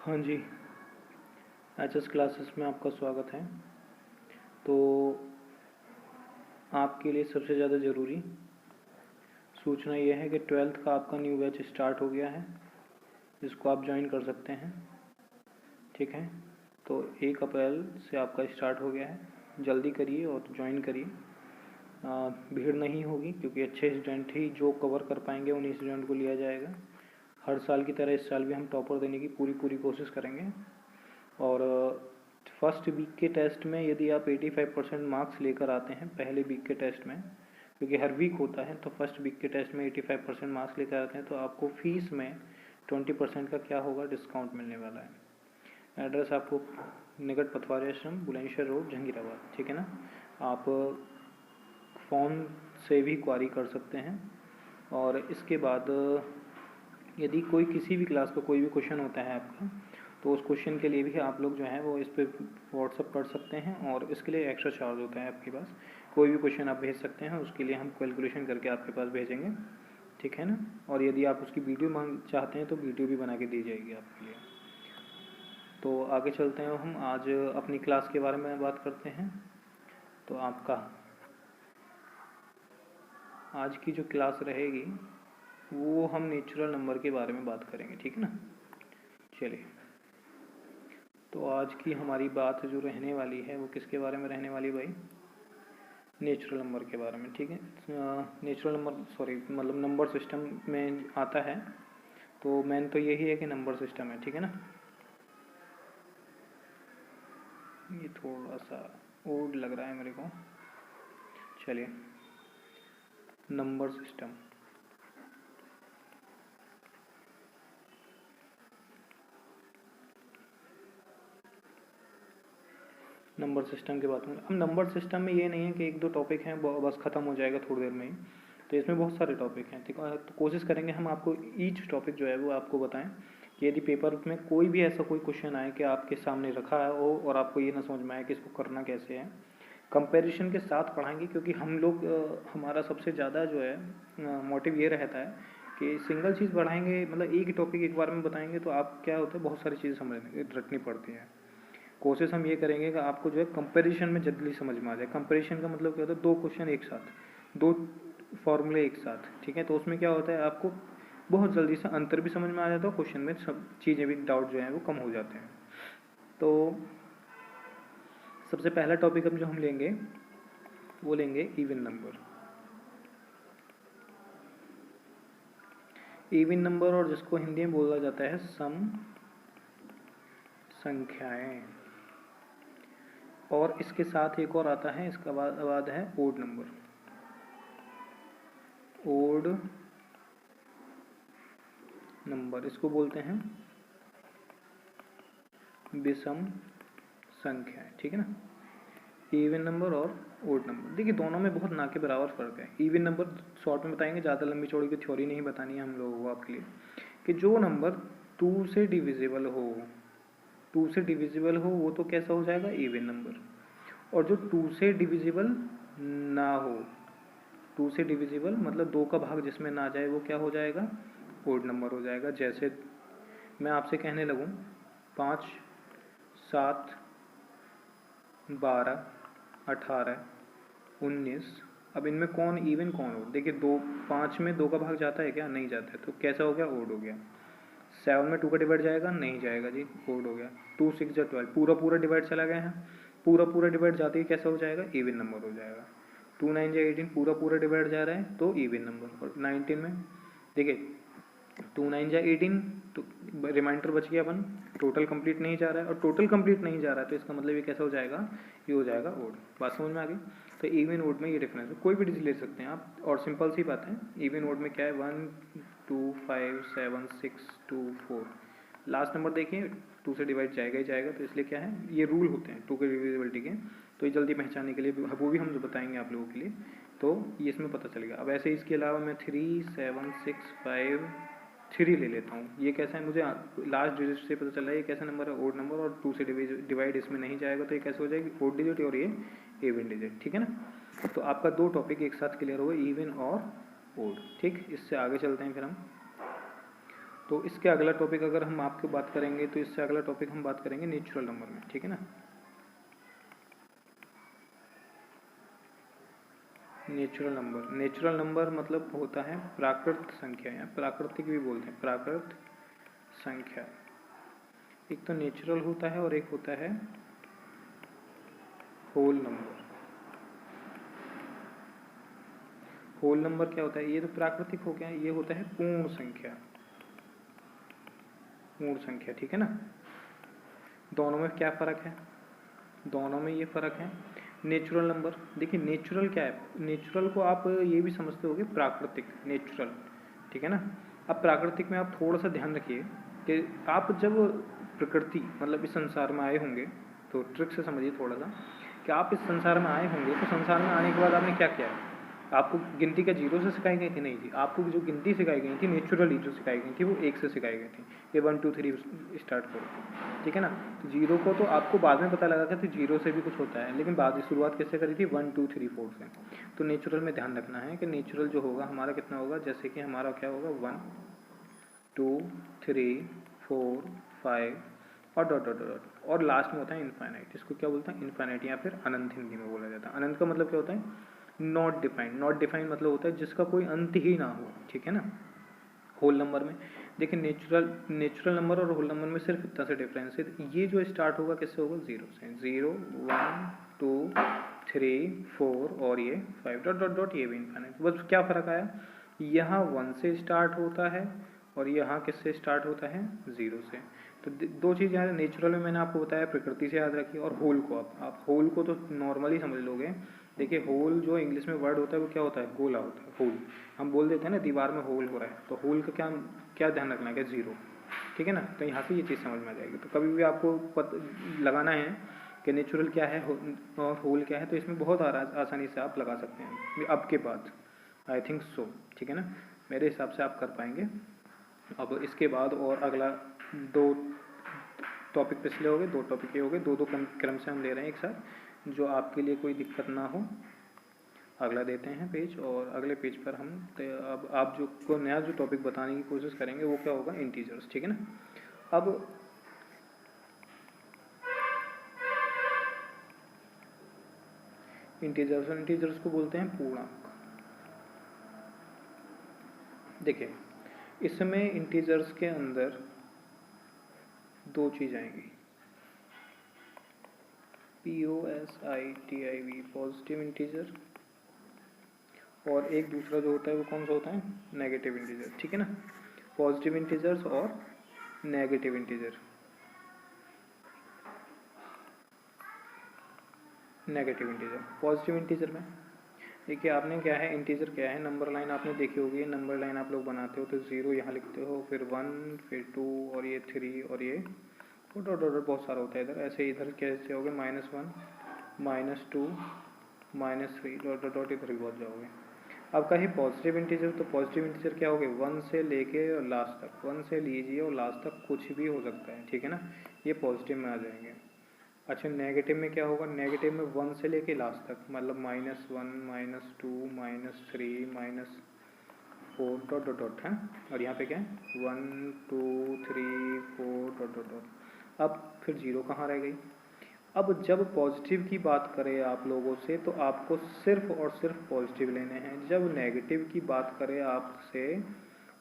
हाँ जी, HS classes में आपका स्वागत है। तो आपके लिए सबसे ज़्यादा ज़रूरी सूचना यह है कि 12th का आपका न्यू बैच स्टार्ट हो गया है, जिसको आप ज्वाइन कर सकते हैं। ठीक है, तो 1 अप्रैल से आपका स्टार्ट हो गया है, जल्दी करिए और ज्वाइन करिए। भीड़ नहीं होगी क्योंकि अच्छे स्टूडेंट ही जो कवर कर पाएंगे उन्हीं स्टूडेंट को लिया जाएगा। हर साल की तरह इस साल भी हम टॉपर देने की पूरी कोशिश करेंगे। और फर्स्ट वीक के टेस्ट में यदि आप 85% मार्क्स लेकर आते हैं पहले वीक के टेस्ट में, क्योंकि हर वीक होता है, तो फर्स्ट वीक के टेस्ट में 85% मार्क्स लेकर आते हैं तो आपको फीस में 20% का क्या होगा, डिस्काउंट मिलने वाला है। एड्रेस आपको निकट पथवारी आश्रम, बुलंदशहर रोड, जहांगीराबाद। ठीक है ना। आप फ़ोन से भी क्वारी कर सकते हैं। और इसके बाद यदि कोई किसी भी क्लास का कोई भी क्वेश्चन होता है आपका, तो उस क्वेश्चन के लिए भी आप लोग जो है वो इस पर व्हाट्सअप कर सकते हैं और इसके लिए एक्स्ट्रा चार्ज होता है आपके पास। कोई भी क्वेश्चन आप भेज सकते हैं, उसके लिए हम कैलकुलेशन करके आपके पास भेजेंगे। ठीक है ना। और यदि आप उसकी वीडियो मांग चाहते हैं तो वीडियो भी बना के दी जाएगी आपके लिए। तो आगे चलते हैं, हम आज अपनी क्लास के बारे में बात करते हैं। तो आपका आज की जो क्लास रहेगी वो हम नेचुरल नंबर के बारे में बात करेंगे। ठीक है ना। चलिए, तो आज की हमारी बात जो रहने वाली है वो किसके बारे में रहने वाली है भाई? नेचुरल नंबर के बारे में। ठीक है। नेचुरल नंबर मतलब नंबर सिस्टम में आता है, तो मेन तो यही है कि नंबर सिस्टम है। ठीक है ना। ये थोड़ा सा ओड लग रहा है मेरे को। चलिए, नंबर सिस्टम। नंबर सिस्टम की बात करें, अब नंबर सिस्टम में ये नहीं है कि 1-2 टॉपिक हैं बस ख़त्म हो जाएगा थोड़ी देर में ही। तो इसमें बहुत सारे टॉपिक हैं। ठीक है, तो कोशिश करेंगे हम आपको ईच टॉपिक जो है वो आपको बताएं कि यदि पेपर में कोई भी ऐसा कोई क्वेश्चन आए कि आपके सामने रखा है हो और आपको ये ना समझ में आए कि इसको करना कैसे है, कंपैरिजन के साथ पढ़ाएंगे। क्योंकि हम लोग हमारा सबसे ज़्यादा जो है मोटिव ये रहता है कि सिंगल चीज़ पढ़ाएंगे, मतलब एक ही टॉपिक एक बार में बताएंगे तो आप क्या होता है, बहुत सारी चीज़ें समझ रखनी पड़ती हैं। कोशिश हम ये करेंगे कि आपको जो है कंपैरिजन में जल्दी समझ में आ जाए। कंपैरिजन का मतलब क्या होता है, 2 क्वेश्चन एक साथ, 2 फॉर्मूले एक साथ। ठीक है, तो उसमें क्या होता है, आपको बहुत जल्दी से अंतर भी समझ में आ जाता है, क्वेश्चन में सब चीज़ें भी, डाउट जो है वो कम हो जाते हैं। तो सबसे पहला टॉपिक हम जो लेंगे वो लेंगे इवन नंबर। इवन नंबर, और जिसको हिंदी में बोला जाता है सम संख्याएं। और इसके साथ एक और आता है, इसका बाद है ओड नंबर। ओड नंबर इसको बोलते हैं विषम संख्याएं। ठीक है ना। इवन नंबर और ओड नंबर, देखिए दोनों में बहुत ना के बराबर फर्क है। इवन नंबर शॉर्ट में बताएंगे, ज़्यादा लंबी चौड़ी की थ्योरी नहीं बतानी है हम लोगों को आपके लिए, कि जो नंबर 2 से डिविजिबल हो, 2 से डिविजिबल हो वो तो कैसा हो जाएगा, इवन नंबर। और जो 2 से डिविजिबल ना हो, 2 से डिविजिबल मतलब 2 का भाग जिसमें ना जाए, वो क्या हो जाएगा, ओड नंबर हो जाएगा। जैसे मैं आपसे कहने लगूँ 5, 7, 12, 18, 19, अब इनमें कौन इवन कौन हो? देखिए 5 में 2 का भाग जाता है क्या, नहीं जाता है, तो कैसा हो गया, ओड हो गया। 7 में 2 का डिवाइड जाएगा, नहीं जाएगा जी, ओड हो गया। 2, 6 जा 12, पूरा डिवाइड चला गया है, पूरा डिवाइड जाते ही कैसा हो जाएगा, इवन नंबर हो जाएगा। 2, 9 जा 18, पूरा डिवाइड जा रहा है तो इवन नंबर। और 19 में देखिए 2, 9 जा 18, तो रिमाइंडर बच गया 1, टोटल कंप्लीट नहीं जा रहा है, और टोटल कंप्लीट नहीं जा रहा है तो इसका मतलब ये कैसा हो जाएगा, ये हो जाएगा ओड। बात समझ में आ गई। तो इवन ओड में ये डिफरेंस है, कोई भी डिजिट ले सकते हैं आप, और सिंपल सी बात है। इवन ओड में क्या है, 1, 2, 5, 7, 6, 2, 4, लास्ट नंबर देखिए 2 से डिवाइड जाएगा ही जाएगा, तो इसलिए क्या है, ये रूल होते हैं 2 के डिविजिबिलिटी के, तो ये जल्दी पहचानने के लिए वो भी हम जो बताएंगे आप लोगों के लिए, तो ये इसमें पता चलेगा। अब ऐसे इसके अलावा मैं 3, 7, 6, 5, 3 ले लेता हूँ। ये कैसा है, मुझे लास्ट डिजिट से पता चला है ये कैसा नंबर है, ओड नंबर, और 2 से डिवाइड इसमें नहीं जाएगा तो ये कैसे हो जाएगी, ओड डिजिट, और ये इवन डिजिट। ठीक है ना। तो आपका 2 टॉपिक एक साथ क्लियर हो गए, इवन और ओड। ठीक, इससे आगे चलते हैं फिर हम। तो इसके अगला टॉपिक अगर हम आपकी बात करेंगे तो इससे अगला टॉपिक हम बात करेंगे नेचुरल नंबर में, ठीक है ना। नेचुरल नंबर मतलब होता है प्राकृत संख्या, या प्राकृतिक भी बोलते हैं, प्राकृत संख्या। एक तो नेचुरल होता है और एक होता है होल नंबर। होल नंबर क्या होता है, ये तो प्राकृतिक हो गया, ये होता है पूर्ण संख्या, पूर्ण संख्या, ठीक है ना। दोनों में क्या फ़र्क है, दोनों में ये फ़र्क है। नेचुरल नंबर, देखिए नेचुरल क्या है, नेचुरल को आप ये भी समझते होगे प्राकृतिक, नेचुरल, ठीक है ना। अब प्राकृतिक में आप थोड़ा सा ध्यान रखिए कि आप जब प्रकृति मतलब इस संसार में आए होंगे, तो ट्रिक से समझिए थोड़ा सा कि आप इस संसार में आए होंगे तो संसार में आने के बाद आपने क्या किया है, आपको गिनती का जीरो से सिखाई गई थी, नहीं थी, आपको जो गिनती सिखाई गई थी नेचुरली जो सिखाई गई थी वो 1 से सिखाई गई थी, ये 1 2 3 स्टार्ट करो, ठीक है ना। तो जीरो को तो आपको बाद में पता लगा था कि जीरो से भी कुछ होता है, लेकिन बाद शुरुआत किससे करी थी, 1 2 3 4 से। तो नेचुरल में ध्यान रखना है कि नेचुरल जो होगा हमारा कितना होगा, जैसे कि हमारा क्या होगा 1 2 3 4 5 और डॉट डॉट डॉट, और लास्ट में होता है इनफाइनाइट। इसको क्या बोलते हैं, इनफाइनाइट, या फिर अनंत हिंदी में बोला जाता है। अनंत का मतलब क्या होता है, नॉट डिफाइंड। नॉट डिफाइंड मतलब होता है जिसका कोई अंत ही ना हो, ठीक है ना। होल नंबर में देखिए नेचुरल नंबर और होल नंबर में सिर्फ इतना से डिफरेंस है, ये जो स्टार्ट होगा किससे होगा, 0 से। 0 1 2 3 4 और ये 5 डॉट डॉट डॉट, ये भी इनफाइनाइट। बस क्या फ़र्क आया, यहाँ 1 से स्टार्ट होता है और यहाँ किससे स्टार्ट होता है, 0 से। तो दो चीज़ याद है, नेचुरल में मैंने आपको बताया प्रकृति से याद रखिए, और होल को आप होल को तो नॉर्मली समझ लोगे। देखिए होल जो इंग्लिश में वर्ड होता है वो क्या होता है, गोला होता है। होल हम बोल देते हैं ना, दीवार में होल हो रहा है, तो होल का क्या क्या ध्यान रखना है, 0, ठीक है ना। तो यहाँ से ये चीज़ समझ में आ जाएगी। तो कभी भी आपको लगाना है कि नेचुरल क्या है और होल क्या है, तो इसमें बहुत आसानी से आप लगा सकते हैं अब के बाद, आई थिंक सो, ठीक है ना। मेरे हिसाब से आप कर पाएंगे। अब इसके बाद और अगला 2 टॉपिक पिछले हो गए, 2 टॉपिक ये हो गए, 2 क्रम से हम ले रहे हैं एक साथ, जो आपके लिए कोई दिक्कत ना हो। अगला देते हैं पेज, और अगले पेज पर हम अब आप जो को नया जो टॉपिक बताने की कोशिश करेंगे वो क्या होगा, इंटीजर्स, ठीक है ना। अब इंटीजर्स को बोलते हैं पूर्णांक। देखिए इसमें इंटीजर्स के अंदर 2 चीज़ आएंगी, POSITIV, पॉजिटिव इंटीजर, और एक दूसरा जो होता है वो कौन सा होता है, नेगेटिव इंटीजर, ठीक है ना। पॉजिटिव इंटीजर्स और negative integer. Negative integer, positive integer में देखिए आपने क्या है, इंटीजर क्या है, नंबर लाइन आपने देखी होगी, नंबर लाइन आप लोग बनाते हो तो 0 यहाँ लिखते हो, फिर 1, फिर 2 और ये 3 और ये डॉट डॉट डॉट बहुत सारा होता है इधर। ऐसे इधर कैसे हो गए, -1 -2 -3 डॉट डॉट डॉट, इधर भी बहुत जाओगे। अब कहीं पॉजिटिव इंटीजर, तो पॉजिटिव इंटीजर क्या हो गए, 1 से लेके और लास्ट तक, 1 से लीजिए और लास्ट तक कुछ भी हो सकता है, ठीक है ना, ये पॉजिटिव में आ जाएंगे। अच्छा नेगेटिव में क्या होगा, नेगेटिव में 1 से लेके लास्ट तक, मतलब -1 -2 -3 -4 डॉट डॉट डॉट है, और यहाँ पे क्या है 1 2 3 4 डॉट डॉट डॉट। अब फिर 0 कहाँ रह गई। अब जब पॉजिटिव की बात करें आप लोगों से तो आपको सिर्फ और सिर्फ पॉजिटिव लेने हैं, जब नेगेटिव की बात करें आपसे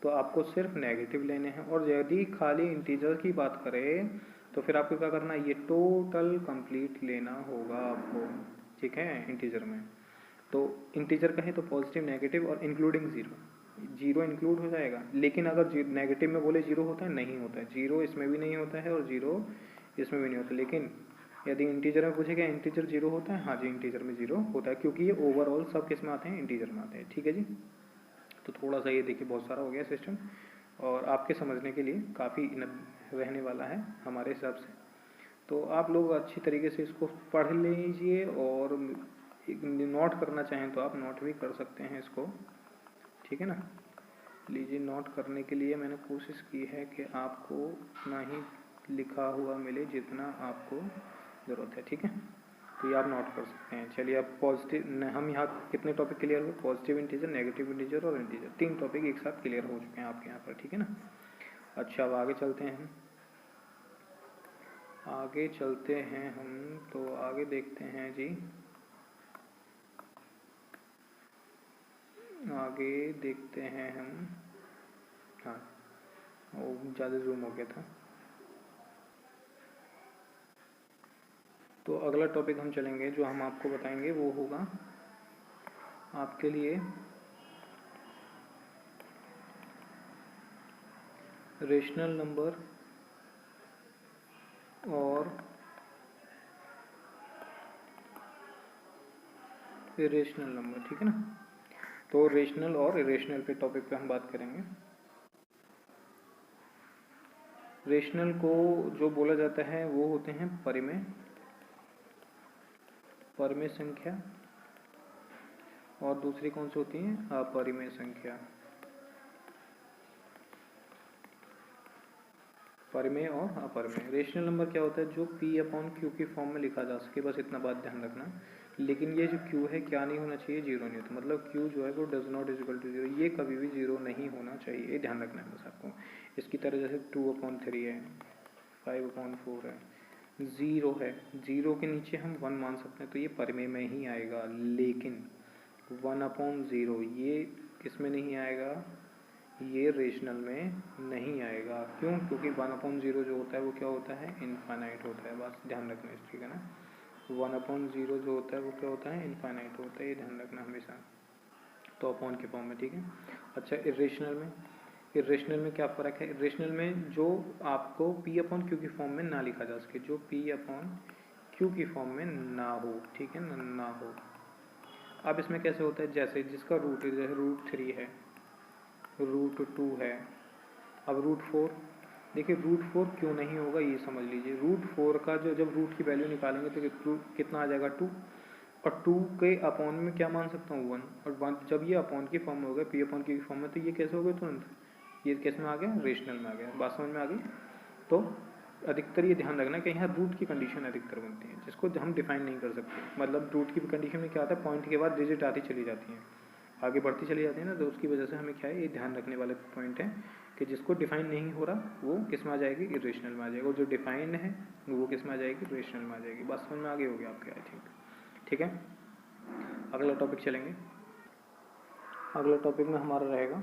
तो आपको सिर्फ नेगेटिव लेने हैं, और यदि खाली इंटीजर की बात करें तो फिर आपको क्या करना है, ये टोटल कंप्लीट लेना होगा आपको, ठीक है। इंटीजर में तो इंटीजर कहें तो पॉजिटिव, नेगेटिव और इंक्लूडिंग 0 इंक्लूड हो जाएगा, लेकिन अगर नेगेटिव में बोले 0 होता है, नहीं होता है, 0 इसमें भी नहीं होता है और 0 इसमें भी नहीं होता। लेकिन यदि इंटीजर में पूछेगा इंटीजर 0 होता है, हाँ जी इंटीजर में 0 होता है, क्योंकि ये ओवरऑल सब किस में आते हैं, इंटीजर में आते हैं, ठीक है जी। तो थोड़ा सा ये देखिए बहुत सारा हो गया सिस्टम, और आपके समझने के लिए काफ़ी रहने वाला है हमारे हिसाब से। तो आप लोग अच्छी तरीके से इसको पढ़ लीजिए, और नोट करना चाहें तो आप नोट भी कर सकते हैं इसको, ठीक है ना। लीजिए नोट करने के लिए मैंने कोशिश की है कि आपको उतना ही लिखा हुआ मिले जितना आपको ज़रूरत है, ठीक है। तो ये आप नोट कर सकते हैं। चलिए अब पॉजिटिव, हम यहाँ कितने टॉपिक क्लियर हुए, पॉजिटिव इंटीजर, नेगेटिव इंटीजर और इंटीजर, 3 टॉपिक एक साथ क्लियर हो चुके हैं आपके यहाँ पर, ठीक है ना। अच्छा, अब आगे चलते हैं, आगे चलते हैं हम, तो आगे देखते हैं जी, आगे देखते हैं हम। हाँ, वो ज़्यादा जूम हो गया था। तो अगला टॉपिक हम चलेंगे, जो हम आपको बताएंगे वो होगा आपके लिए रेशनल नंबर और इरेशनल नंबर, ठीक है ना। तो रेशनल और इरेशनल पे टॉपिक पे हम बात करेंगे। रेशनल को जो बोला जाता है वो होते हैं परिमेय, परिमेय संख्या, और दूसरी कौन सी होती है, अपरिमेय संख्या। परिमेय और अपरिमेय। रेशनल नंबर क्या होता है, जो P/Q की फॉर्म में लिखा जा सके, बस इतना बात ध्यान रखना। लेकिन ये जो Q है क्या नहीं होना चाहिए, जीरो नहीं होता, मतलब Q जो है वो does not equal to zero, ये कभी भी जीरो नहीं होना चाहिए, ये ध्यान रखना है बस आपको। इसकी तरह जैसे 2/3 है, 5/4 है, ज़ीरो है, ज़ीरो के नीचे हम 1 मान सकते हैं, तो ये परिमेय में ही आएगा। लेकिन 1/0 ये किस में नहीं आएगा, ये रेशनल में नहीं आएगा। क्यों, क्योंकि 1/0 जो होता है वो क्या होता है, इनफाइनाइट होता है, बस ध्यान रखना इस, ठीक है ना। 1/0 जो होता है वो क्या होता है, इनफाइनाइट होता है, ये ध्यान रखना हमेशा। तो अपॉन के फॉर्म में, ठीक है। अच्छा, इरेशनल में, इरेशनल में क्या फ़र्क है, इरेशनल में जो आपको P/Q की फॉर्म में ना लिखा जा सके, जो P/Q की फॉर्म में ना हो, ठीक है ना, ना हो। अब इसमें कैसे होता है, जैसे जिसका रूट है, जैसे √3 है, √2 है, अब √4, देखिए √4 क्यों नहीं होगा ये समझ लीजिए। √4 का जो जब रूट की वैल्यू निकालेंगे तो कितना आ जाएगा, 2, और 2 के अपॉन में क्या मान सकता हूँ, 1, और 1 जब ये अपॉन की फॉर्म में हो गया, P/Q की फॉर्म में, तो ये कैसे हो गया तुरंत, ये किस में आ गया, रेशनल में आ गया। बात समझ में आ गई। तो अधिकतर ये ध्यान रखना कि यहाँ रूट की कंडीशन अधिकतर बनती है, जिसको हम डिफाइन नहीं कर सकते। मतलब रूट की कंडीशन में क्या आता है, पॉइंट के बाद डिजिट आती चली जाती हैं, आगे बढ़ती चली जाती है ना, तो उसकी वजह से हमें क्या है, ये ध्यान रखने वाले पॉइंट है कि जिसको डिफाइन नहीं हो रहा वो किस में आ जाएगी, इरेशनल में आ जाएगा, और जो डिफाइन है वो किस में आ जाएगी, रेशनल में आ जाएगी। बस समझ में आगे हो गया आपके, आई थिंक, ठीक है। अगला टॉपिक चलेंगे। अगला टॉपिक में हमारा रहेगा,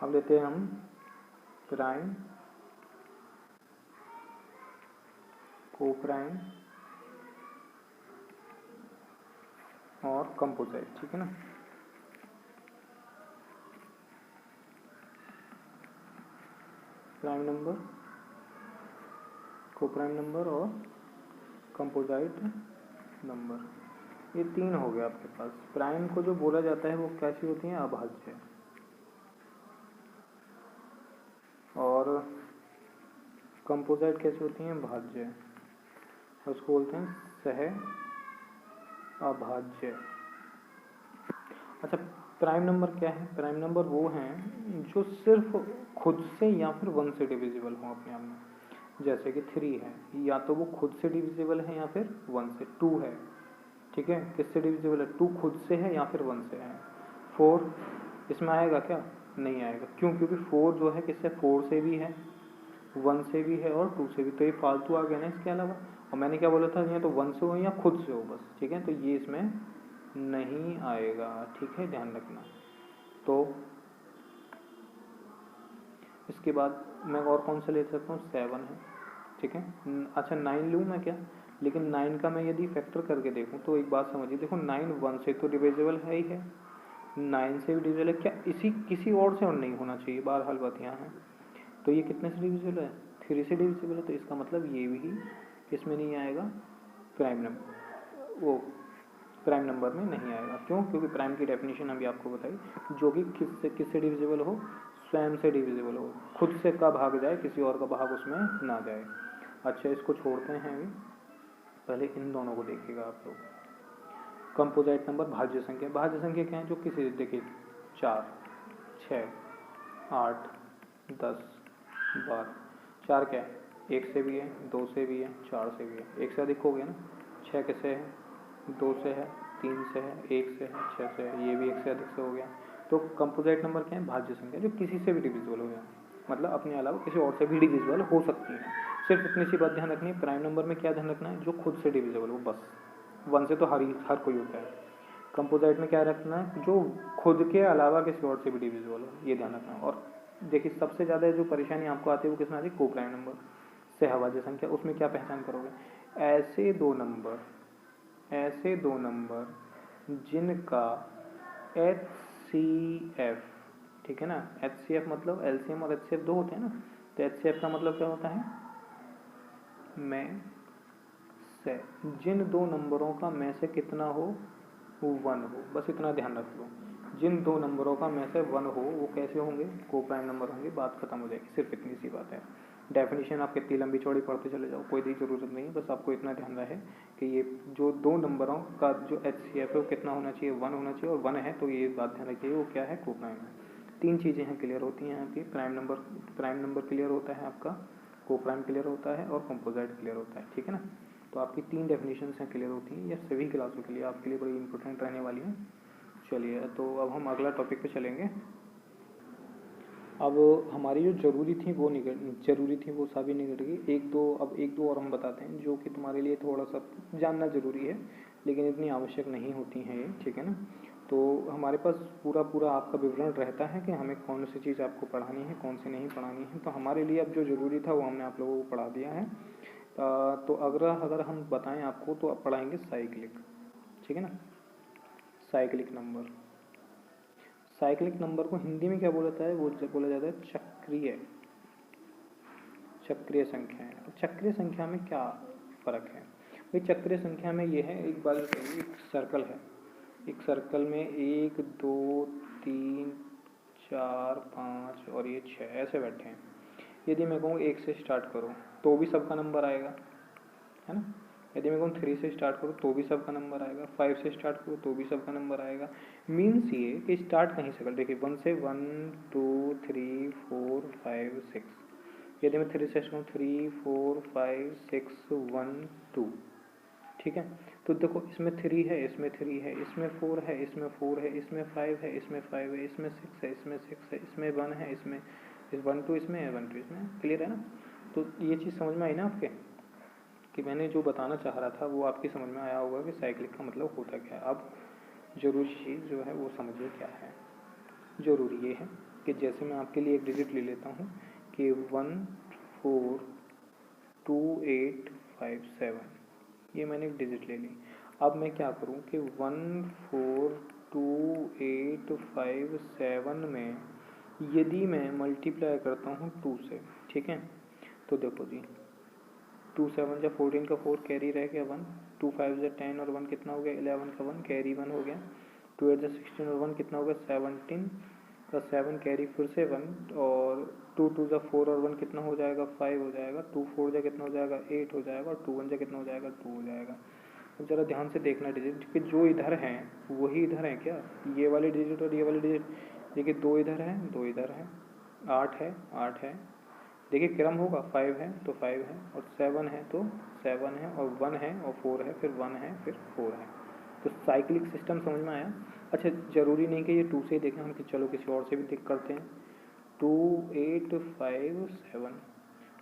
अब लेते हैं हम प्राइम, कोप्राइम और कंपोजिट, ठीक है ना। प्राइम नंबर, कोप्राइम नंबर और कंपोजिट नंबर, ये तीन हो गए आपके पास। प्राइम को जो बोला जाता है वो कैसी होती हैं, अभाज्य, और कंपोजिट कैसी होती हैं, भाज्य, उसको बोलते हैं सह अभाज्य। अच्छा, प्राइम नंबर क्या है, प्राइम नंबर वो हैं जो सिर्फ खुद से या फिर 1 से डिविजिबल हो अपने आप में। जैसे कि 3 है, या तो वो खुद से डिविजिबल है या फिर 1 से। 2 है, ठीक है, किससे डिविजिबल है, 2 खुद से है या फिर 1 से है। 4 इसमें आएगा क्या, नहीं आएगा। क्यों, क्योंकि 4 जो है किससे, 4 से भी है, 1 से भी है और 2 से भी, तो ये फालतू आ गया ना इसके अलावा। और मैंने क्या बोला था, या तो 1 से हो या खुद से हो बस, ठीक है, तो ये इसमें नहीं आएगा, ठीक है, ध्यान रखना। तो इसके बाद मैं और कौन सा ले सकता हूँ, 7 है, ठीक है। अच्छा, 9 लूँ मैं क्या, लेकिन 9 का मैं यदि फैक्टर करके देखूँ तो एक बात समझिए, देखो 9 1 से तो डिविजिबल है ही है, 9 से भी डिविजिबल है, क्या इसी किसी और से और नहीं होना चाहिए, बहरहाल बात यहाँ है। तो ये कितने से डिविजिबल है, 3 से डिविजिबल है, तो इसका मतलब ये भी इसमें नहीं आएगा, प्राइम नंबर, वो प्राइम नंबर में नहीं आएगा। क्यों, क्योंकि प्राइम की डेफिनेशन अभी आपको बताई, जो कि किससे डिविजिबल हो, स्वयं से डिविजिबल हो, खुद से का भाग जाए, किसी और का भाग उसमें ना जाए। अच्छा, इसको छोड़ते हैं अभी, पहले इन दोनों को देखिएगा आप लोग। कंपोजिट नंबर, भाज्य संख्या, भाज्य संख्या क्या है, जो किसी, देखिए 4, 6, 8, 10, 12, 4 क्या है, 1 से भी है, 2 से भी है, 4 से भी है, 1 से अधिक हो गया ना। 6 किससे है, 2 से है, 3 से है, 1 से है, 6 से है, ये भी 1 से अधिक से हो गया। तो कंपोजिट नंबर क्या है, भाज्य संख्या जो किसी से भी डिविजिबल हो जाए, मतलब अपने अलावा किसी और से भी डिविजिबल हो सकती है। सिर्फ इतनी सी बात ध्यान रखनी है, प्राइम नंबर में क्या ध्यान रखना है, जो खुद से डिविजिबल हो बस। 1 से तो हर कोई होता है। कंपोजिट में क्या रखना है, जो खुद के अलावा किसी और से भी डिविजिबल हो, ये ध्यान रखना है। और देखिए सबसे ज़्यादा जो परेशानी आपको आती है वो किसमें आती है, को प्राइम नंबर से अभाज्य संख्या। उसमें क्या पहचान करोगे, ऐसे दो नंबर जिनका HCF, ठीक है ना, HCF मतलब LCM और HCF दो होते हैं ना, तो HCF का मतलब क्या होता है, में से, जिन दो नंबरों का में से कितना हो, वो 1 हो, बस इतना ध्यान रख लो। जिन दो नंबरों का में से 1 हो वो कैसे होंगे, को प्राइम नंबर होंगे, बात खत्म हो जाएगी। सिर्फ इतनी सी बात है। डेफिनेशन आप कितनी लंबी चौड़ी पढ़ते चले जाओ, कोई भी ज़रूरत नहीं है, बस आपको इतना ध्यान रहे कि ये जो दो नंबरों का जो HCF है वो कितना होना चाहिए, 1 होना चाहिए, और 1 है तो ये बात ध्यान रखिए वो क्या है, को प्राइम है। 3 चीज़ें हैं क्लियर होती हैं आपकी, प्राइम नंबर क्लियर होता है आपका, को प्राइम क्लियर होता है, और कंपोजिट क्लियर होता है, ठीक है ना। तो आपकी 3 डेफिनेशन हैं क्लियर होती हैं, ये सभी क्लासों के लिए आपके लिए बड़ी इंपॉर्टेंट रहने वाली है। चलिए तो अब हम अगला टॉपिक पे चलेंगे। अब हमारी जो ज़रूरी थी वो सभी निकट गई। एक दो और हम बताते हैं जो कि तुम्हारे लिए थोड़ा सा जानना ज़रूरी है, लेकिन इतनी आवश्यक नहीं होती हैं ये, ठीक है ना। तो हमारे पास पूरा आपका विवरण रहता है कि हमें कौन सी चीज़ आपको पढ़ानी है, कौन सी नहीं पढ़ानी है। तो हमारे लिए अब जो ज़रूरी था वो हमने आप लोगों को पढ़ा दिया है। तो अगर हम बताएं आपको तो अब पढ़ाएंगे साइक्लिक, ठीक है ना। साइक्लिक नंबर को हिंदी में क्या बोला जाता है, वो बोला जाता है चक्रीय संख्या है। चक्रीय संख्या में क्या फ़र्क है भाई, चक्रीय संख्या में ये है, एक बार एक सर्कल है, एक सर्कल में 1 2 3 4 5 और ये 6 ऐसे बैठे हैं। यदि मैं कहूँ 1 से स्टार्ट करो तो भी सबका नंबर आएगा, है ना। यदि मैं कहूँ 3 से स्टार्ट करो तो भी सबका नंबर आएगा, 5 से स्टार्ट करो तो भी सबका नंबर आएगा। मीन्स ये कि स्टार्ट कहीं से कर, देखिए 1 से 1 2 3 4 5 6। यदि मैं 3 से स्टार्ट करूँ 3 4 5 6 1 2, ठीक है। तो देखो इसमें 3 है, इसमें 3 है, इसमें 4 है, इसमें 4 है, इसमें 5 है, इसमें 5 है, इसमें 6 है, इसमें 6 है, इसमें 1 है, इसमें 1 2 इसमें है, 1 2 इसमें। क्लियर है ना। तो ये चीज़ समझ में आई ना आपके, कि मैंने जो बताना चाह रहा था वो आपकी समझ में आया होगा कि साइक्लिक का मतलब होता क्या है। अब जरूरी चीज़ जो है वो समझिए क्या है। ज़रूरी ये है कि जैसे मैं आपके लिए एक डिजिट ले लेता हूँ कि 1 4 2 8 5 7, ये मैंने एक डिजिट ले ली। अब मैं क्या करूँ कि 1 4 2 8 5 7 में यदि मैं मल्टीप्लाई करता हूँ 2 से, ठीक है। तो देखो जी 2 7 जा 14 का 4 कैरी रह गया 1, 2 5 जा 10 और 1 कितना हो गया 11 का 1 कैरी 1 हो गया, 2 8 जा 16 और 1 कितना हो गया 17 का 7 कैरी फिर से 1, और 2 2 जा 4 और 1 कितना हो जाएगा 5 हो जाएगा, 2 4 जा कितना हो जाएगा 8 हो जाएगा, और 2 1 जा कितना हो जाएगा 2 हो जाएगा। अब ज़रा ध्यान से देखना डिजिट कि जो इधर हैं वही इधर हैं क्या, ये वाले डिजिट और ये वाले डिजिट। देखिए 2 इधर है 2 इधर है, 8 है 8 है, देखिए क्रम होगा 5 है तो 5 है, और 7 है तो 7 है, और 1 है और 4 है, फिर 1 है फिर 4 है। तो साइक्लिक सिस्टम समझ में आया। अच्छा ज़रूरी नहीं कि ये 2 से ही देखें हम, कि चलो किसी और से भी देख करते हैं। 2 8 5 7,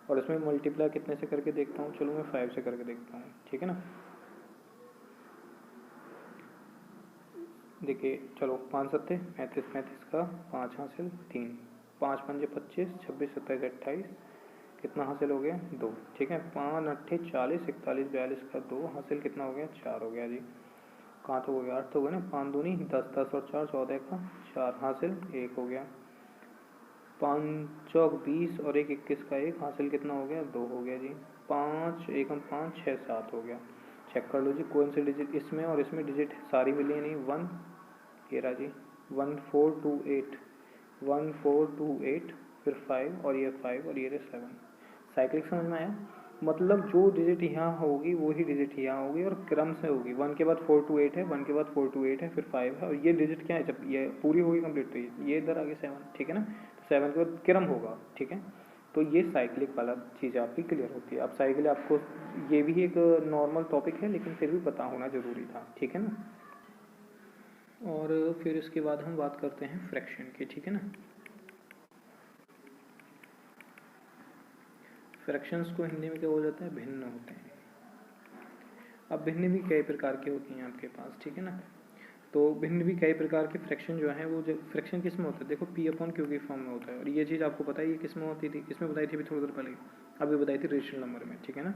और इसमें मल्टीप्लाई कितने से करके देखता हूँ, चलो मैं 5 से करके देखता हूँ, ठीक है ना। देखिए चलो 5 सत्ते 35 35 का 5 हासिल 3, 5 पंजे 25 26 27 28, कितना हासिल हो गया 2, ठीक है। 5 अट्ठे 40 41 42 का 2 हासिल कितना हो गया 4 हो गया जी। कहाँ तो हो गया 8 तो हो गया ना, 5 दूनी 10 10 और 4 14 का 4 हासिल 1 हो गया। 5 चौक 20 और 1 21 का 1 हासिल कितना हो गया 2 हो गया जी। 5 1 5 6 7 हो गया। चेक कर लो जी कौन से डिजिट इसमें और इसमें डिजिट सारी मिली नहीं। 1 ये रहा जी 1 4 2 8, 1 4 2 8 फिर 5 और ये 5 और ये 7। साइक्लिक समझ में आया। मतलब जो डिजिट यहाँ होगी वही डिजिट यहाँ होगी और क्रम से होगी। 1 के बाद 4 2 8 है, 1 के बाद 4 2 8 है, फिर 5 है, और ये डिजिट क्या है जब ये पूरी होगी कंप्लीट तो ये इधर आगे 7, ठीक है ना। तो 7 के बाद क्रम होगा, ठीक है। तो ये साइक्लिक वाला चीज़ आपकी क्लियर होती है। अब साइकिल आपको ये भी एक नॉर्मल टॉपिक है लेकिन फिर भी पता होना ज़रूरी था, ठीक है ना। और फिर इसके बाद हम बात करते हैं फ्रैक्शन की, ठीक है ना। फ्रैक्शंस को हिंदी में क्या हो जाता है, भिन्न होते हैं। अब भिन्न भी कई प्रकार की होती हैं आपके पास, ठीक है ना। तो भिन्न भी कई प्रकार के फ्रैक्शन जो हैं वो, जो फ्रैक्शन किस में होता है, देखो पी अपॉन क्यू की फॉर्म में होता है। और ये चीज़ आपको पता है ये किस में होती थी, किस में बताई थी अभी थोड़ी देर पहले, अभी बताई थी रेशनल नंबर में, ठीक है ना।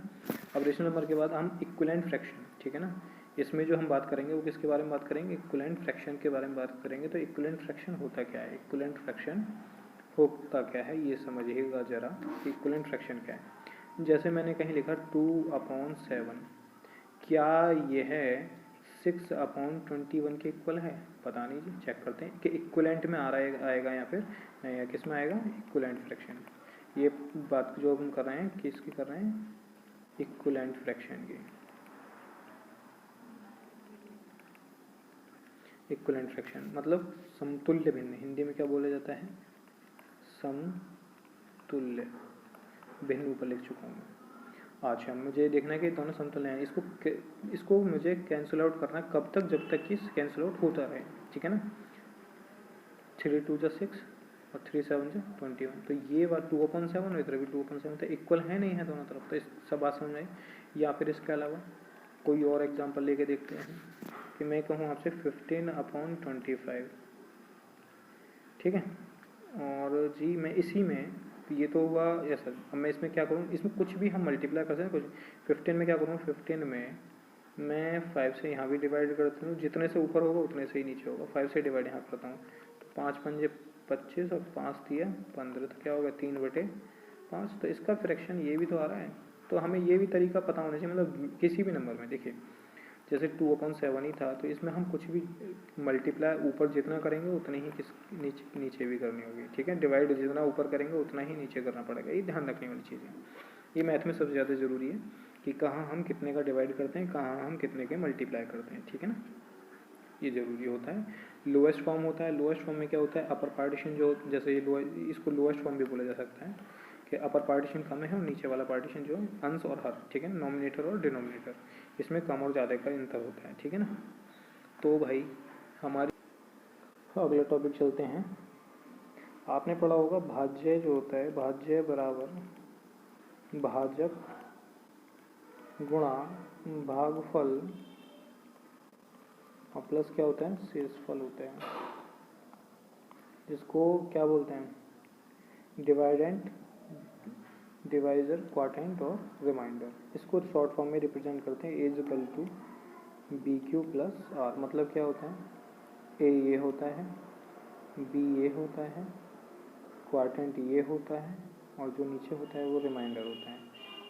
अब रेशनल नंबर के बाद हम इक्विवेलेंट फ्रैक्शन, ठीक है ना, इसमें जो हम बात करेंगे वो किसके बारे में बात करेंगे, इक्विवेलेंट फ्रैक्शन के बारे में बात करेंगे। तो इक्विवेलेंट फ्रैक्शन होता क्या है, इक्विवेलेंट फ्रैक्शन होता क्या है ये समझिएगा ज़रा। इक्विवेलेंट फ्रैक्शन क्या है, जैसे मैंने कहीं लिखा 2/7, क्या यह 6/21 के इक्वल है, पता नहीं जी, चेक करते हैं कि इक्विवेलेंट में आएगा या फिर नहीं, या किस में आएगा, इक्विवेलेंट फ्रैक्शन। ये बात जो हम कर रहे हैं किसकी कर रहे हैं, इक्विवेलेंट फ्रैक्शन की। इक्विवेलेंट फ्रैक्शन मतलब समतुल्य भिन्न, हिंदी में क्या बोला जाता है, समतुल्य भिन्न, ऊपर लिख चुका हूँ मैं। अच्छा, मुझे देखना है कि दोनों समतुल्य हैं, इसको मुझे कैंसिल आउट करना है, कब तक, जब तक कि कैंसिल आउट होता रहे, ठीक है ना। 3 2 6 और 3 7 21, तो ये बात 2/7 और इधर भी 2/7, तो इक्वल है नहीं है दोनों तरफ, तो इस सब बात समझ आई। या फिर इसके अलावा कोई और एग्जांपल लेके देखते हैं कि मैं कहूँ आपसे 15/25, ठीक है। और जी मैं इसी में, ये तो हुआ ऐसा, अब मैं इसमें क्या करूँ, इसमें कुछ भी हम मल्टीप्लाई कर सकते हैं, कुछ 15 में क्या करूँ, 15 में मैं 5 से यहाँ भी डिवाइड करता हूँ, जितने से ऊपर होगा उतने से ही नीचे होगा, 5 से डिवाइड यहाँ करता हूँ, तो 5 पंजे 25 और 5 दिया 15, तो क्या होगा 3/5। तो इसका फ्रैक्शन ये भी तो आ रहा है, तो हमें ये भी तरीका पता होना चाहिए, मतलब किसी भी नंबर में देखिए जैसे 2/7 ही था, तो इसमें हम कुछ भी मल्टीप्लाई ऊपर जितना करेंगे उतनी ही नीचे भी करनी होगी, ठीक है। डिवाइड जितना ऊपर करेंगे उतना ही नीचे करना पड़ेगा, ये ध्यान रखने वाली चीज़ है। ये मैथ में सबसे ज़्यादा ज़रूरी है कि कहाँ हम कितने का डिवाइड करते हैं, कहाँ हम कितने के मल्टीप्लाई करते हैं, ठीक है ना, ये ज़रूरी होता है। लोएस्ट फॉर्म होता है, लोएस्ट फॉर्म में क्या होता है, अपर पार्टीशन जो, जैसे ये इसको लोएस्ट फॉर्म भी बोला जा सकता है कि अपर पार्टीशन कम है और नीचे वाला पार्टीशन जो अंश और हर, ठीक है, नॉमिनेटर और डिनोमिनेटर, इसमें कम और ज़्यादा का अंतर होता है, ठीक है ना। तो भाई हमारी अगला टॉपिक चलते हैं। आपने पढ़ा होगा भाज्य जो होता है, भाज्य बराबर भाजक गुणा भागफल और प्लस क्या होता है, शेषफल होता है, जिसको क्या बोलते हैं, डिवाइडेंट, डिवाइजर, क्वार्टेंट और रिमाइंडर। इसको शॉर्ट फॉर्म में रिप्रेजेंट करते हैं as equal to B Q plus R. मतलब क्या होता है, ए ये होता है, बी ये होता है, क्वार्टेंट ये होता है, और जो नीचे होता है वो रिमाइंडर होता है।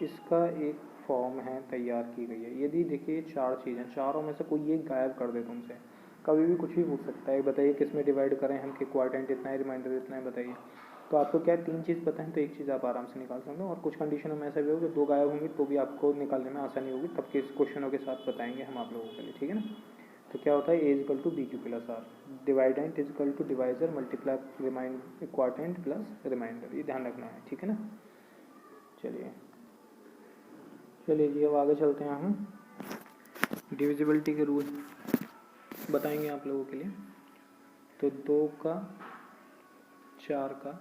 इसका एक फॉर्म है, तैयार की गई है। यदि देखिए 4 चीज़ें, चारों में से कोई एक गायब कर दे तुमसे, कभी भी कुछ भी पूछ सकता है, बताइए किस में डिवाइड करें हम, कि क्वार्टेंट इतना है, रिमाइंडर इतना है, बताइए। तो आपको क्या 3 चीज़ पता है, तो एक चीज़ आप आराम से निकाल सकते हो। और कुछ कंडीशनों में ऐसा भी होगा 2 गायब होंगी तो भी आपको निकालने में आसानी होगी, तब के क्वेश्चनों के साथ बताएंगे हम आप लोगों के लिए, ठीक है ना। तो क्या होता है, A equal to B Q plus R, dividend equal to divisor multiply remind quotient plus remainder, ये ध्यान रखना है, ठीक है ना। चलिए जी अब आगे चलते हैं हम। डिविजिबिलिटी के रूल बताएंगे आप लोगों के लिए। तो 2 का, 4 का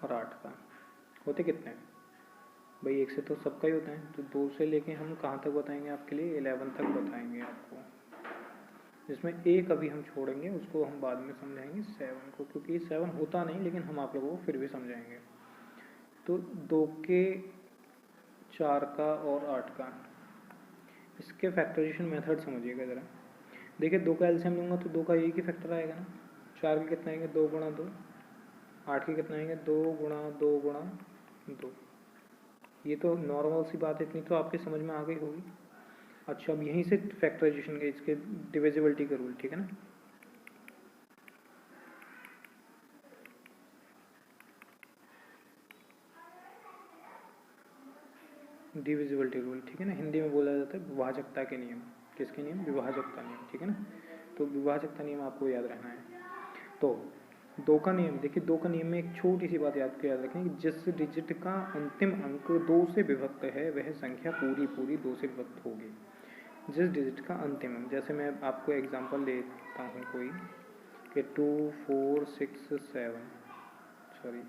और 8 का होते कितने हैं भाई, 1 से तो सबका ही होता है, तो 2 से लेके हम कहाँ तक बताएंगे आपके लिए, 11 तक बताएंगे आपको, जिसमें एक अभी हम छोड़ेंगे, उसको हम बाद में समझाएंगे 7 को, क्योंकि 7 होता नहीं, लेकिन हम आप लोगों को फिर भी समझाएंगे। तो 2 के, 4 का और 8 का, इसके फैक्टराइजेशन मेथड समझिएगा ज़रा। देखिए 2 का एलसीएम लूँगा तो 2 का एक ही फैक्टर आएगा ना, 4 के कितना आएंगे, 2 गुणा 2, 8 के कितना आएंगे, 2 गुणा 2 गुणा 2। ये तो नॉर्मल सी बात है, इतनी तो आपके समझ में आ गई होगी। अच्छा, अब यहीं से फैक्टराइजेशन के, इसके डिविजिबिलिटी का रूल, ठीक है ना। डिविजिबिलिटी रूल, ठीक है ना, हिंदी में बोला जाता है विभाजकता के नियम। किसके नियम, विभाजकता नियम, ठीक है ना। तो विभाजकता नियम आपको याद रहना है। तो 2 का नियम, देखिए 2 का नियम में एक छोटी सी बात याद रखें कि जिस डिजिट का अंतिम अंक 2 से विभक्त है वह संख्या पूरी 2 से विभक्त होगी। जिस डिजिट का अंतिम अंक, जैसे मैं आपको एग्जांपल देता हूँ कोई कि 2 4 6 7 सॉरी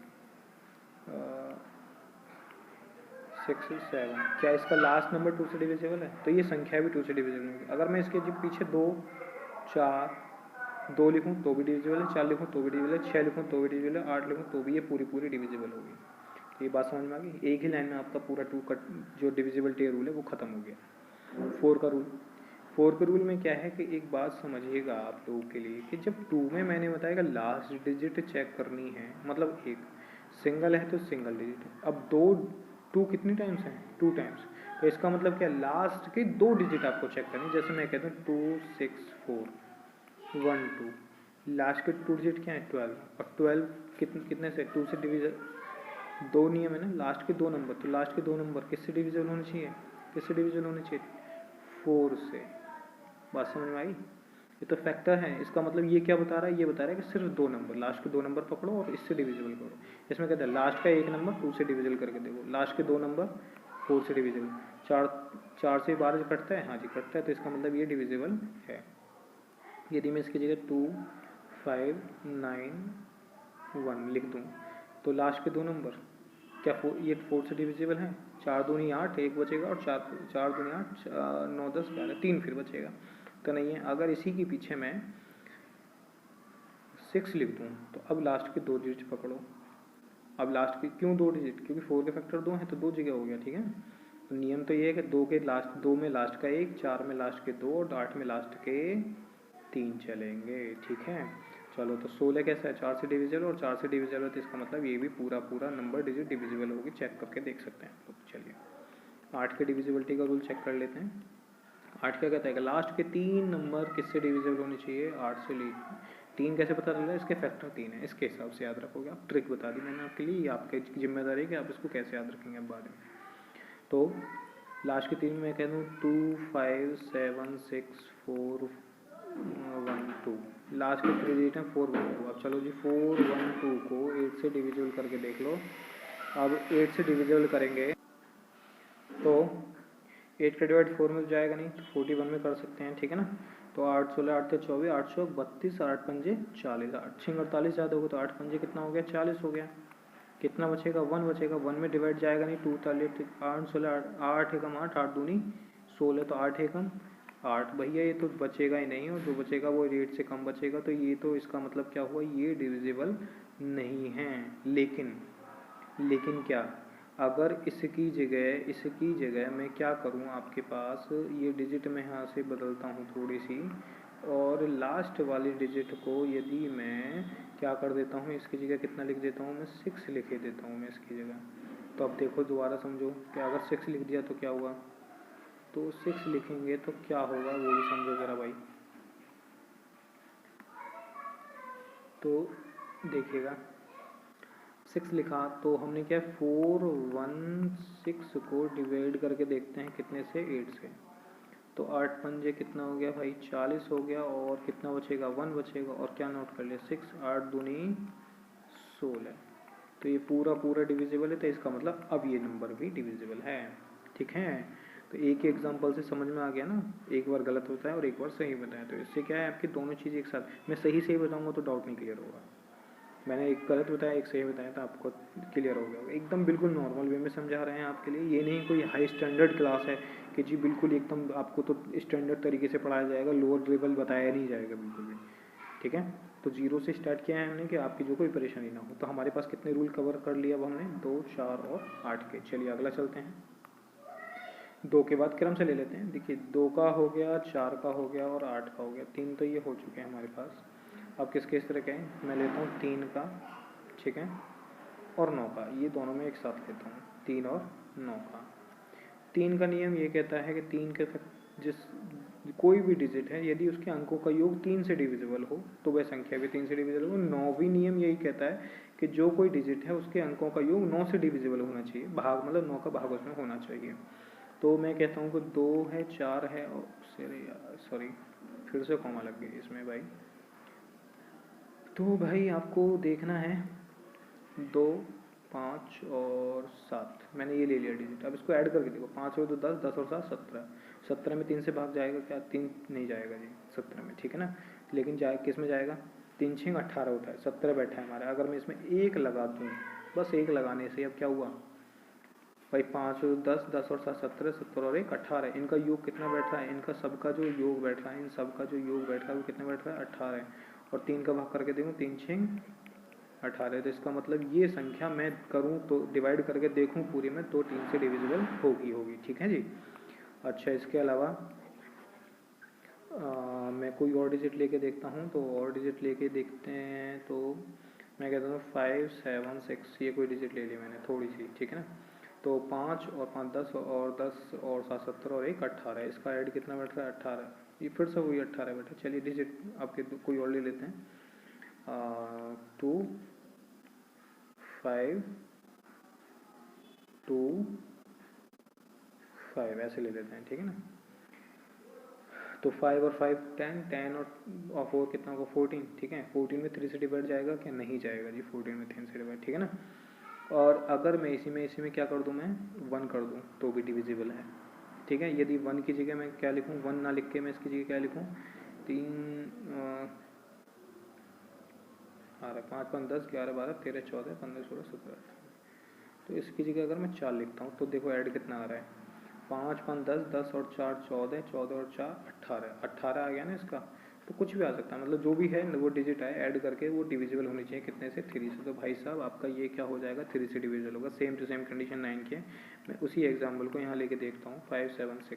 6 7, क्या इसका लास्ट नंबर 2 से डिविजिबल है? तो ये संख्या भी 2 से डिविजिबल होगी। अगर मैं इसके पीछे 2 4 2 लिखूँ तो भी डिविजिबल है, 4 लिखूँ तो भी डिविजिबल है, 6 लिखूँ तो भी डिविजिबल है, 8 लिखूँ तो भी ये पूरी डिविजिबल होगी। तो ये बात समझ में आ गई? एक ही लाइन में आपका पूरा 2 का जो डिविजिबिलिटी रूल है वो खत्म हो गया। 4 का रूल, 4 के रूल में क्या है कि एक बात समझिएगा आप लोगों के लिए कि जब 2 में मैंने बताया लास्ट डिजिट चेक करनी है, मतलब एक सिंगल है तो सिंगल डिजिट है। अब 2 कितने टाइम्स हैं? 2 टाइम्स। तो इसका मतलब क्या, लास्ट के 2 डिजिट आपको चेक करनी। जैसे मैं कहता हूँ 2 6 4 1 2, लास्ट के 2 डिजिट क्या है? 12। और 12 कितने से? 2 से डिविजन, 2 नियम है ना, लास्ट के 2 नंबर। तो लास्ट के 2 नंबर किससे डिविजन होने चाहिए? किससे डिविजन होने चाहिए? 4 से। बात समझ में आई? ये तो फैक्टर है। इसका मतलब ये क्या बता रहा है? ये बता रहा है कि सिर्फ 2 नंबर, लास्ट के 2 नंबर पकड़ो और इससे डिविजिबल करो। इसमें कहता है लास्ट का 1 नंबर 2 से डिविजिबल करके देखो, लास्ट के 2 नंबर 4 से डिविजिबल। 4 से 12 कटता है, हाँ जी कटता है, तो इसका मतलब ये डिविजिबल है। यदि मैं इसकी जगह 2 5 9 1 लिख दूँ तो लास्ट के 2 नंबर क्या ये 4 से डिविजिबल है? 4 दूनी 8, 1 बचेगा, और 4 दूनी 8 9 10 11 3 फिर बचेगा, तो नहीं है। अगर इसी के पीछे मैं 6 लिख दूँ तो अब लास्ट के 2 डिजिट पकड़ो। अब लास्ट के क्यों 2 डिजिट? क्योंकि 4 के फैक्टर 2 हैं तो 2 जगह हो गया, ठीक है। तो नियम तो ये है कि 2 में लास्ट का 1, 4 में लास्ट के 2 और 8 में लास्ट के 3 चलेंगे, ठीक है। चलो, तो 16 कैसा है? 4 से डिविजिबल, और 4 से डिविजिबल है तो इसका मतलब ये भी पूरा नंबर डिजिट डिविजिबल होगी, चेक करके देख सकते हैं। तो चलिए 8 के डिविजिबिलिटी का रूल चेक कर लेते हैं। 8 क्या कहता है कि लास्ट के 3 नंबर किससे डिविजिबल होने चाहिए? 8 से। 3 कैसे पता चल रहा है? इसके फैक्टर 3 है, इसके हिसाब से याद रखोगे आप। ट्रिक बता दी मैंने आपके लिए, ये आपकी जिम्मेदारी है कि आप इसको कैसे याद रखेंगे अब बाद में। तो लास्ट के 3 में मैं कह दूँ 2 5 7 6 4 1 2, लास्ट के 3 डिजिट हैं 4 1 2। अब चलो जी 4 1 2 को 8 से डिविजिबल करके देख लो। अब 8 से डिविजिबल करेंगे तो 8 का डिवाइड 4 में तो जाएगा नहीं, तो 41 में कर सकते हैं, ठीक है ना। तो 8 16 8 24 8 32 8 पंजे 40, 8 6 48 ज़्यादा होगा तो 8 पंजे कितना हो गया? 40 हो गया। कितना बचेगा? 1 बचेगा। 1 में डिवाइड जाएगा नहीं, 2 तालीस 8 16 8 एकम 8 8 दूनी 16, तो 8 एकम 8 भैया, ये तो बचेगा ही नहीं, और जो बचेगा वो 8 से कम बचेगा। तो ये तो इसका मतलब क्या हुआ? ये डिविजिबल नहीं है। लेकिन क्या, अगर इसकी जगह मैं क्या करूँ, आपके पास ये डिजिट मैं यहाँ से बदलता हूँ थोड़ी सी, और लास्ट वाली डिजिट को यदि मैं क्या कर देता हूँ, इसकी जगह कितना लिख देता हूँ मैं? 6 लिख देता हूँ मैं इसकी जगह। तो अब देखो दोबारा समझो कि अगर 6 लिख दिया तो क्या हुआ, तो 6 लिखेंगे तो क्या होगा वो भी समझो ज़रा भाई। तो देखिएगा 6 लिखा तो हमने क्या 4 1 6 को डिवाइड करके देखते हैं कितने से? 8 से। तो 8 पंजे कितना हो गया भाई? 40 हो गया, और कितना बचेगा? 1 बचेगा, और क्या नोट कर लिया? 6 8 दूनी 16। तो ये पूरा डिविजिबल है, तो इसका मतलब अब ये नंबर भी डिविजिबल है, ठीक है। तो एक ही एग्जांपल से समझ में आ गया ना, एक बार गलत होता है और एक बार सही बताया, तो इससे क्या है आपकी दोनों चीज़ एक साथ। मैं सही बताऊंगा तो डाउट नहीं क्लियर होगा, मैंने एक गलत बताया एक सही बताया तो आपको क्लियर हो गया होगा। एकदम बिल्कुल नॉर्मल वे में समझा रहे हैं आपके लिए, ये नहीं कोई हाई स्टैंडर्ड क्लास है कि जी बिल्कुल एकदम आपको तो स्टैंडर्ड तरीके से पढ़ाया जाएगा, लोअर लेवल बताया नहीं जाएगा बिल्कुल भी, ठीक है। तो 0 से स्टार्ट किया है हमने कि आपकी जो कोई परेशानी ना हो। तो हमारे पास कितने रूल कवर कर लिया अब हमने? 2 4 और 8 के। चलिए अगला चलते हैं। 2 के बाद क्रम से ले लेते हैं। देखिए 2 का हो गया, 4 का हो गया और 8 का हो गया, 3 तो ये हो चुके हैं हमारे पास। अब किस तरह के हैं? मैं लेता हूँ 3 का, ठीक है, और 9 का, ये दोनों में एक साथ लेता हूँ, 3 और 9 का। 3 का नियम ये कहता है कि 3 के जिस कोई भी डिजिट है यदि उसके अंकों का योग 3 से डिविजिबल हो तो वह संख्या भी 3 से डिविजिबल हो। 9वीं नियम यही कहता है कि जो कोई डिजिट है उसके अंकों का योग 9 से डिविजिबल होना चाहिए, भाग मतलब 9 का भाग उसमें होना चाहिए। तो मैं कहता हूँ कि 2 है 4 है, और सॉरी फिर से कॉमा लग गई इसमें भाई। तो भाई आपको देखना है 2 5 और 7, मैंने ये ले लिया डिजिट। अब इसको ऐड करके देखो, 5 और 2 10, 10 और 7 17, 17 में 3 से भाग जाएगा क्या? 3 नहीं जाएगा जी 17 में, ठीक है ना। लेकिन जाए किस में जाएगा? 3 6 18 होता है, 17 बैठा है हमारा। अगर मैं इसमें 1 लगा दूँ, बस 1 लगाने से अब क्या हुआ भाई, 5 और 10, 10 और 7 17, 17 और 1 18, इनका योग कितना बैठ रहा है? इनका सबका जो योग बैठ रहा है, इन सबका जो योग बैठ रहा है वो कितना बैठ रहा है? 18 है। और 3 का भाग करके देखूँ, 3 6 18, तो इसका मतलब ये संख्या मैं करूँ तो डिवाइड करके देखूँ पूरी में तो 3 से डिविजिबल होगी, ठीक है जी। अच्छा, इसके अलावा मैं कोई और डिजिट लेके देखता हूँ, तो और डिजिट लेके देखते हैं। तो मैं कहता हूँ 5 7 6, ये कोई डिजिट ले ली मैंने थोड़ी सी, ठीक है ना। तो 5 और 5 10 और 10 और 7 17 और 1 18, इसका ऐड कितना बैठ रहा है? 18, ये फिर से वही 18 बैठा। चलिए डिजिट आपके कोई और ले लेते हैं, 2 5 2 5 ऐसे ले लेते हैं, ठीक है ना। तो 5 और 5 10, 10 और 4 कितना होगा? 14, ठीक है। 14 में 3 से डिवाइड जाएगा क्या? नहीं जाएगा जी 14 में 3 से डिवाइड, ठीक है ना। और अगर मैं इसी में क्या कर दूं, मैं 1 कर दूं तो भी डिविजिबल है, ठीक है। यदि 1 की जगह मैं क्या लिखूं, 1 ना लिख के मैं इसकी जगह क्या लिखूं, 3 5 5 10 11 12 13 14 15 16 17, तो इसकी जगह अगर मैं 4 लिखता हूँ तो देखो ऐड कितना आ रहा है, 5 5 10, 10 और 4 14, 14 और 4 18, 18 आ गया ना इसका। तो कुछ भी आ सकता है, मतलब जो भी है वो डिजिट आए ऐड करके वो डिविजिबल होनी चाहिए कितने से? 3 से। तो भाई साहब आपका ये क्या हो जाएगा? 3 से डिविजिबल होगा। सेम टू सेम कंडीशन 9 की है। मैं उसी एग्जाम्पल को यहाँ लेके देखता हूँ, 5 7 6,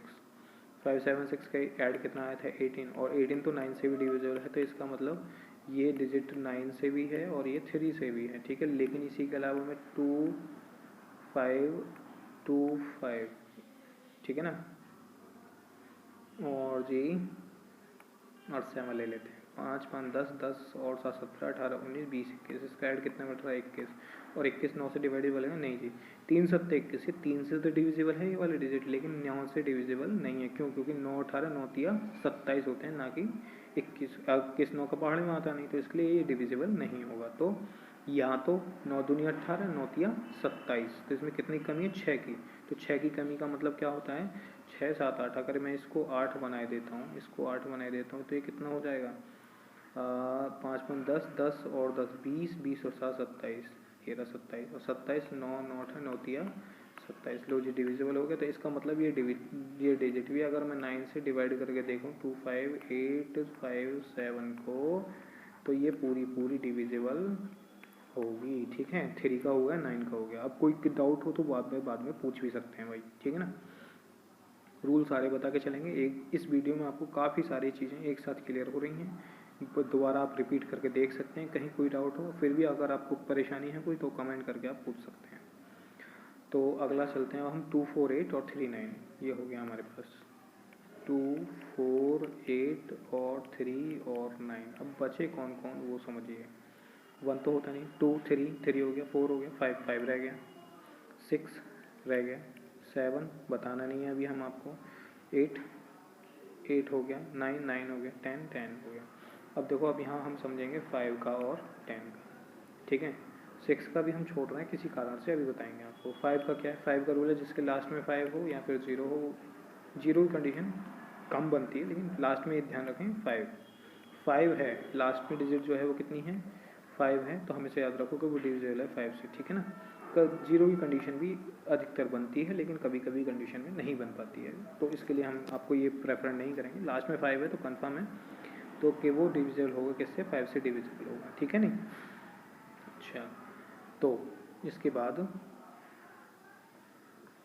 5 7 6 का ऐड कितना आया था? 18, और 18 तो 9 से भी डिविजिबल है, तो इसका मतलब ये डिजिट 9 से भी है और ये 3 से भी है, ठीक है। लेकिन इसी के अलावा मैं 2 5 2 5, ठीक है ना। और जी और 7 ले लेते हैं, 5 5 10 10 और 7 17 18 19 20 21, इसका ऐड कितना बैठ रहा है? 21, और 21 9 से डिवाइडेबल है? नहीं जी। 3 7 21, ये 3 से तो डिविजिबल है ये वाले डिजिट, लेकिन 9 से डिविजिबल नहीं है। क्यों? क्योंकि 9 18 9 तिया 27 होते हैं, ना कि 21। 21 9 का पहाड़ में आता नहीं, तो इसके लिए ये डिविजिबल नहीं होगा। तो यहाँ तो 9 दूनी 18, 9 तिया 27, तो इसमें कितनी कमी है? 6 की। तो 6 की कमी का मतलब क्या होता है? 6 7 8, अगर मैं इसको 8 बनाए देता हूँ, इसको 8 बनाए देता हूँ, तो ये कितना हो जाएगा? 5 5 10, 10 और 10 20, 20 और 7 27, 13 27 और 27, 9 9 8 9 तिया 27, लो जी डिविजिबल हो गया। तो इसका मतलब ये डिजिट भी अगर मैं 9 से डिवाइड करके देखूँ 2 5 8 5 7 को, तो ये पूरी डिविजिबल होगी, ठीक है। 3 का हो गया, 9 का हो गया। अब कोई डाउट हो तो बाद में पूछ भी सकते हैं भाई, ठीक है ना। रूल सारे बता के चलेंगे। एक इस वीडियो में आपको काफ़ी सारी चीज़ें एक साथ क्लियर हो रही हैं, दोबारा आप रिपीट करके देख सकते हैं। कहीं कोई डाउट हो, फिर भी अगर आपको परेशानी है कोई, तो कमेंट करके आप पूछ सकते हैं। तो अगला चलते हैं हम 2 4 8 और 3 9, ये हो गया हमारे पास 2 4 8 और 3 और 9। अब बचे कौन कौन वो समझिए। 1 तो होता नहीं, 2 3 हो गया, 4 हो गया, 5 5 रह गया, 6 रह गया, 7 बताना नहीं है अभी हम आपको, 8 8 हो गया, 9 9 हो गया, 10 10 हो गया। अब देखो, अब यहाँ हम समझेंगे 5 का और 10 का, ठीक है। 6 का भी हम छोड़ रहे हैं किसी कारण से, अभी बताएंगे आपको। 5 का क्या है? 5 का रूल है जिसके लास्ट में 5 हो या फिर 0 हो। 0 की कंडीशन कम बनती है, लेकिन लास्ट में ध्यान रखें 5 है, लास्ट में डिजिट जो है वो कितनी है? 5 है, तो हमेशा याद रखो कि वो डिविजिबल है 5 से, ठीक है ना। 0 की कंडीशन भी अधिकतर बनती है, लेकिन कभी कभी कंडीशन में नहीं बन पाती है, तो इसके लिए हम आपको ये प्रेफर नहीं करेंगे। लास्ट में 5 है तो कंफर्म है, तो कि वो डिविजिबल होगा किससे? 5 से डिविजिबल होगा, ठीक है नहीं। अच्छा, तो इसके बाद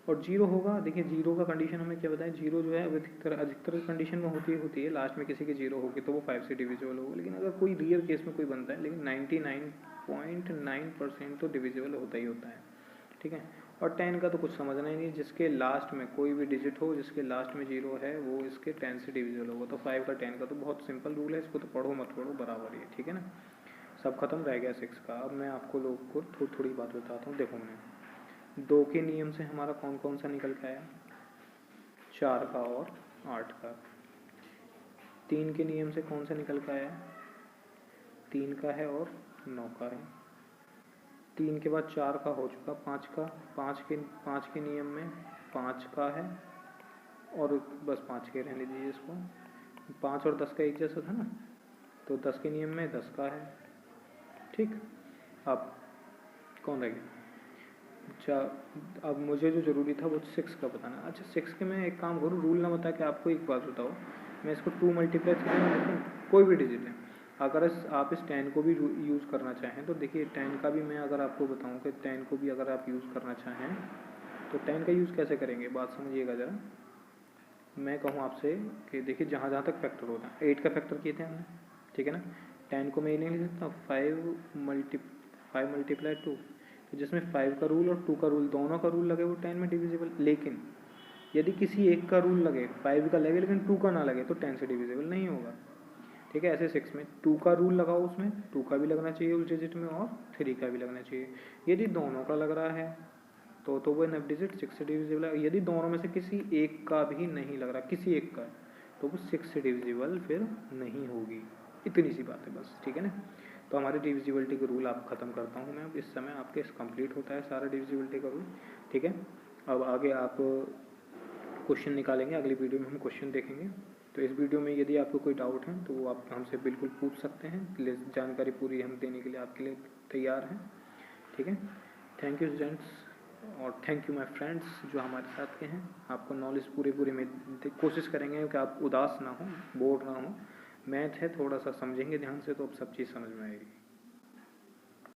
और 0 होगा। देखिए 0 का कंडीशन हमें क्या बताएं, 0 जो है अधिकतर कंडीशन में होती है लास्ट में किसी के 0 होगी तो वो 5 से डिविजिबल होगा। लेकिन अगर कोई रियल केस में कोई बनता है, लेकिन 99.9% तो डिविजिबल होता ही होता है, ठीक है। और 10 का तो कुछ समझना ही नहीं, जिसके लास्ट में कोई भी डिजिट हो जिसके लास्ट में 0 है वो इसके 10 से डिविजिबल होगा। तो 5 का 10 का तो बहुत सिंपल रूल है, इसको तो पढ़ो मत पढ़ो बराबर ही है, ठीक है ना। सब खत्म रह गया 6 का। अब मैं आपको लोग को थोड़ी बात बताता हूँ। देखो, मैंने 2 के नियम से हमारा कौन कौन सा निकल के आया? 4 का और 8 का। 3 के नियम से कौन सा निकल के आया? 3 का है और 9 का है। 3 के बाद 4 का हो चुका, 5 के नियम में 5 का है, और बस 5 के रहने दीजिए इसको। 5 और 10 का एक जैसा था ना, तो 10 के नियम में 10 का है। ठीक, अब कौन रह गया? अच्छा, अब मुझे जो ज़रूरी था वो 6 का बताना। अच्छा 6 के मैं एक काम करूँ, रूल ना बता के आपको एक बात बताओ, मैं इसको 2 मल्टीप्लाई करूँ, कोई भी डिजिट है। अगर आप इस 10 को भी यूज़ करना चाहें तो देखिए 10 का भी मैं अगर आपको बताऊँ कि 10 को भी अगर आप यूज़ करना चाहें तो 10 का यूज़ कैसे करेंगे, बात समझिएगा ज़रा। मैं कहूँ आपसे कि देखिए जहाँ जहाँ तक फैक्टर होता है, 8 का फैक्टर किए थे हमने, ठीक है ना। 10 को मैं ये नहीं लिख सकता 5 मल्टीप्लाई 2, तो जिसमें 5 का रूल और 2 का रूल दोनों का रूल लगे वो 10 में डिविजिबल। लेकिन यदि किसी एक का रूल लगे, 5 का लगे लेकिन 2 का ना लगे, तो 10 से डिविजिबल नहीं होगा। ठीक है, ऐसे 6 में 2 का रूल लगाओ, उसमें 2 का भी लगना चाहिए उस डिजिट में और 3 का भी लगना चाहिए। यदि दोनों का लग रहा है तो वो इनफ डिजिट 6 से डिविजिबल है। यदि दोनों में से किसी एक का भी नहीं लग रहा, किसी एक का, तो वो 6 से डिविजिबल फिर नहीं होगी। इतनी सी बात है बस, ठीक है ना। तो हमारी डिविजिबिलिटी का रूल आप ख़त्म करता हूँ मैं। इस समय आपके कंप्लीट होता है सारा डिविजिबिलिटी का रूल, ठीक है। अब आगे आप क्वेश्चन निकालेंगे, अगली वीडियो में हम क्वेश्चन देखेंगे। तो इस वीडियो में यदि आपको कोई डाउट है तो वो आप हमसे बिल्कुल पूछ सकते हैं, जानकारी पूरी हम देने के लिए आपके लिए तैयार हैं, ठीक है। थैंक यू स्टूडेंट्स, और थैंक यू माय फ्रेंड्स जो हमारे साथ के हैं। आपको नॉलेज पूरे में कोशिश करेंगे कि आप उदास ना हो, बोर ना हो। मैथ है, थोड़ा सा समझेंगे ध्यान से तो अब सब चीज़ समझ में आएगी।